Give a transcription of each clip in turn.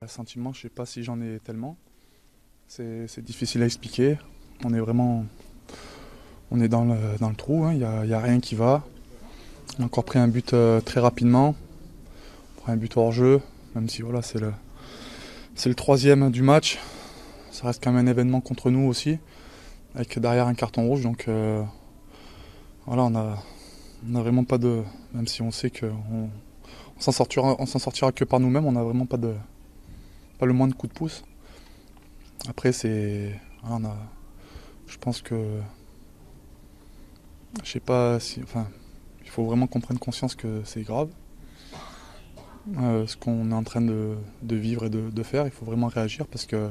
Sentiment, je sais pas si j'en ai tellement. C'est difficile à expliquer. On est vraiment, on est dans le trou. Il y a rien qui va. On a encore pris un but très rapidement. On prend un but hors jeu, même si voilà, c'est le troisième du match. Ça reste quand même un événement contre nous aussi, avec derrière un carton rouge. Donc voilà, on a vraiment pas de, même si on sait qu'on on s'en sortira que par nous-mêmes. On n'a vraiment pas le moindre coup de pouce. Après, voilà, je pense que, je sais pas si, enfin, il faut vraiment qu'on prenne conscience que c'est grave. Ce qu'on est en train de vivre et de faire, il faut vraiment réagir parce que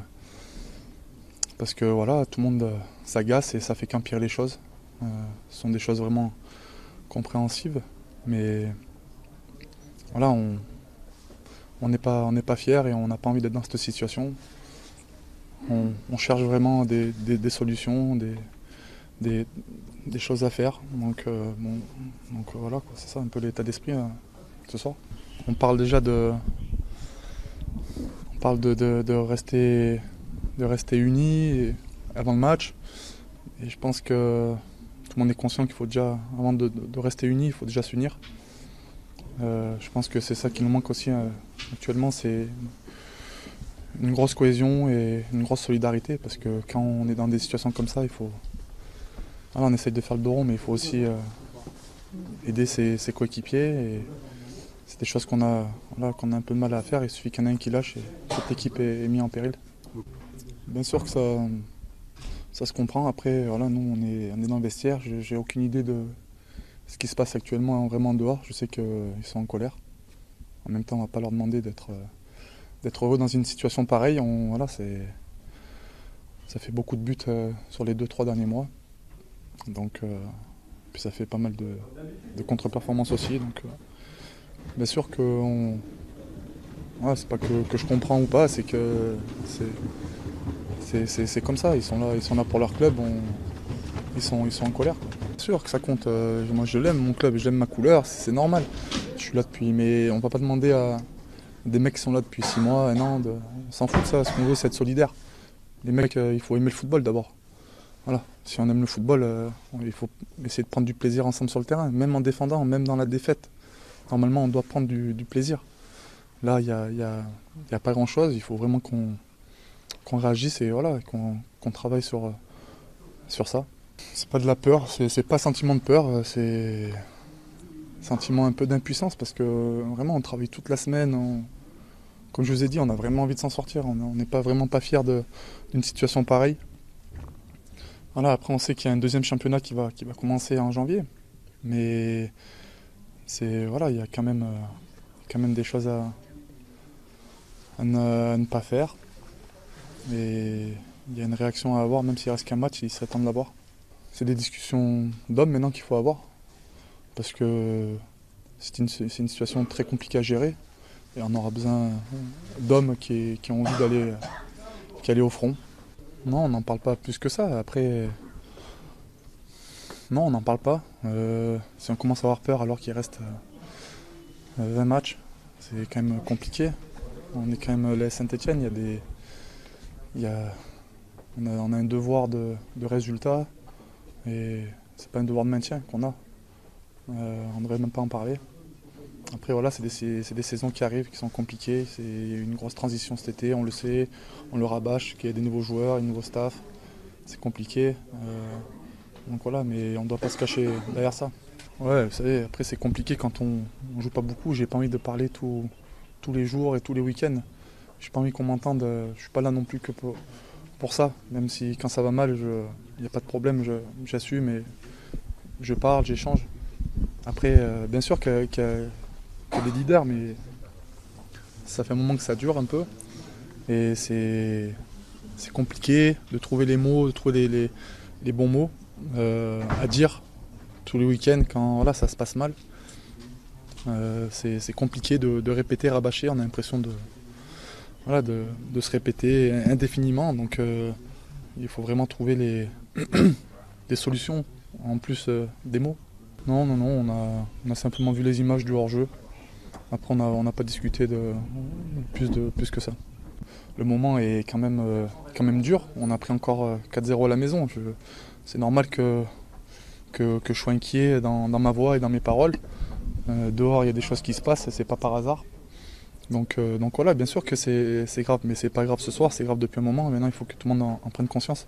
voilà, tout le monde s'agace et ça fait qu'empirer les choses. Ce sont des choses vraiment compréhensibles, mais voilà, on n'est pas fiers et on n'a pas envie d'être dans cette situation. On cherche vraiment des solutions, des choses à faire. Donc voilà, quoi, c'est ça un peu l'état d'esprit ce soir. On parle déjà de rester unis avant le match. Et je pense que tout le monde est conscient qu'il faut déjà, avant de rester unis, il faut déjà s'unir. Je pense que c'est ça qui nous manque aussi actuellement, c'est une grosse cohésion et une grosse solidarité. Parce que quand on est dans des situations comme ça, voilà, on essaye de faire le dos rond, mais il faut aussi aider ses coéquipiers. Et c'est des choses voilà, qu'on a un peu de mal à faire. Il suffit qu'il y en ait un qui lâche et toute l'équipe est mise en péril. Bien sûr que ça se comprend. Après, voilà, nous, on est dans le vestiaire. J'ai aucune idée de ce qui se passe actuellement vraiment dehors. Je sais qu'ils sont en colère. En même temps, on ne va pas leur demander d'être heureux dans une situation pareille. Voilà, ça fait beaucoup de buts sur les 2-3 derniers mois. Donc, puis ça fait pas mal de contre-performances aussi. Donc, bien sûr que voilà, c'est pas que je comprends ou pas, c'est que c'est comme ça. Ils sont là pour leur club. Ils sont en colère. Bien sûr que ça compte. Moi, je l'aime mon club, je l'aime ma couleur, c'est normal. Je suis là depuis, mais on va pas demander à des mecs qui sont là depuis 6 mois, un an, on s'en fout de ça. Ce qu'on veut, c'est être solidaire. Les mecs, il faut aimer le football d'abord. Voilà. Si on aime le football, il faut essayer de prendre du plaisir ensemble sur le terrain, même en défendant, même dans la défaite. Normalement, on doit prendre du plaisir. Là, il y a pas grand-chose. Il faut vraiment qu'on réagisse et voilà, qu'on travaille sur ça. C'est pas de la peur, c'est pas sentiment de peur, c'est sentiment un peu d'impuissance parce que vraiment on travaille toute la semaine. Comme je vous ai dit, on a vraiment envie de s'en sortir. On n'est pas vraiment pas fiers d'une situation pareille. Voilà, après on sait qu'il y a un deuxième championnat qui va commencer en janvier. Mais voilà, il y a quand même des choses à ne pas faire. Et il y a une réaction à avoir, même s'il reste qu'un match, il serait temps de l'avoir. C'est des discussions d'hommes maintenant qu'il faut avoir. Parce que c'est une situation très compliquée à gérer. Et on aura besoin d'hommes qui ont envie d'aller au front. Non, on n'en parle pas plus que ça. Après, non, on n'en parle pas. Si on commence à avoir peur alors qu'il reste 20 matchs, c'est quand même compliqué. On est quand même la Saint-Etienne, on a un devoir de résultat et c'est pas un devoir de maintien qu'on a. On ne devrait même pas en parler. Après voilà, c'est des saisons qui arrivent, qui sont compliquées. C'est une grosse transition cet été, on le sait, on le rabâche, qu'il y a des nouveaux joueurs, un nouveau staff. C'est compliqué. Donc voilà, mais on ne doit pas se cacher derrière ça. Ouais, vous savez, après c'est compliqué quand on joue pas beaucoup. J'ai pas envie de parler tous les jours et tous les week-ends. J'ai pas envie qu'on m'entende. Je suis pas là non plus que pour ça. Même si quand ça va mal, il n'y a pas de problème, j'assume et je parle, j'échange. Après, bien sûr qu'il y a des leaders, mais ça fait un moment que ça dure un peu. Et c'est compliqué de trouver les mots, de trouver les bons mots à dire tous les week-ends quand voilà, ça se passe mal. C'est compliqué de répéter, rabâcher. On a l'impression voilà, de se répéter indéfiniment. Donc il faut vraiment trouver des solutions en plus des mots. Non, on a simplement vu les images du hors-jeu. Après, on n'a pas discuté de plus que ça. le moment est quand même dur. On a pris encore 4-0 à la maison. C'est normal que je sois inquiet dans ma voix et dans mes paroles. Dehors, il y a des choses qui se passent, c'est pas par hasard. Donc voilà, bien sûr que c'est grave, mais c'est pas grave ce soir, c'est grave depuis un moment. Maintenant, il faut que tout le monde en prenne conscience.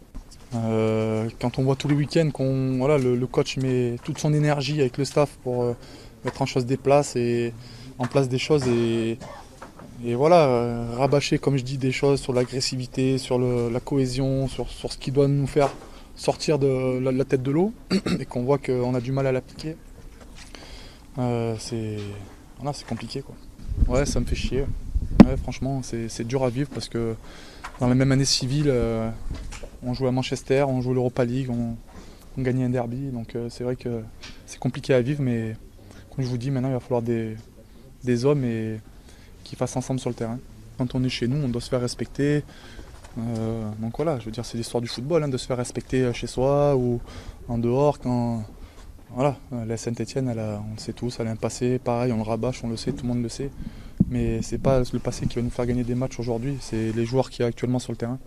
Quand on voit tous les week-ends le coach met toute son énergie avec le staff pour mettre en place des choses et voilà, rabâcher, comme je dis, des choses sur l'agressivité, sur la cohésion, sur ce qui doit nous faire sortir de la tête de l'eau et qu'on voit qu'on a du mal à l'appliquer. C'est compliqué, quoi. Ouais, ça me fait chier. Ouais, franchement, c'est dur à vivre parce que dans la même année civile, on jouait à Manchester, on jouait l'Europa League, on gagnait un derby. Donc c'est vrai que c'est compliqué à vivre, mais comme je vous dis, maintenant il va falloir des hommes et qui fassent ensemble sur le terrain. Quand on est chez nous, on doit se faire respecter. Donc voilà, je veux dire, c'est l'histoire du football, hein, de se faire respecter chez soi ou en dehors. Voilà, la Saint-Etienne, on le sait tous, elle a un passé, pareil, on le rabâche, on le sait, tout le monde le sait. Mais c'est pas le passé qui va nous faire gagner des matchs aujourd'hui, c'est les joueurs qui sont actuellement sur le terrain.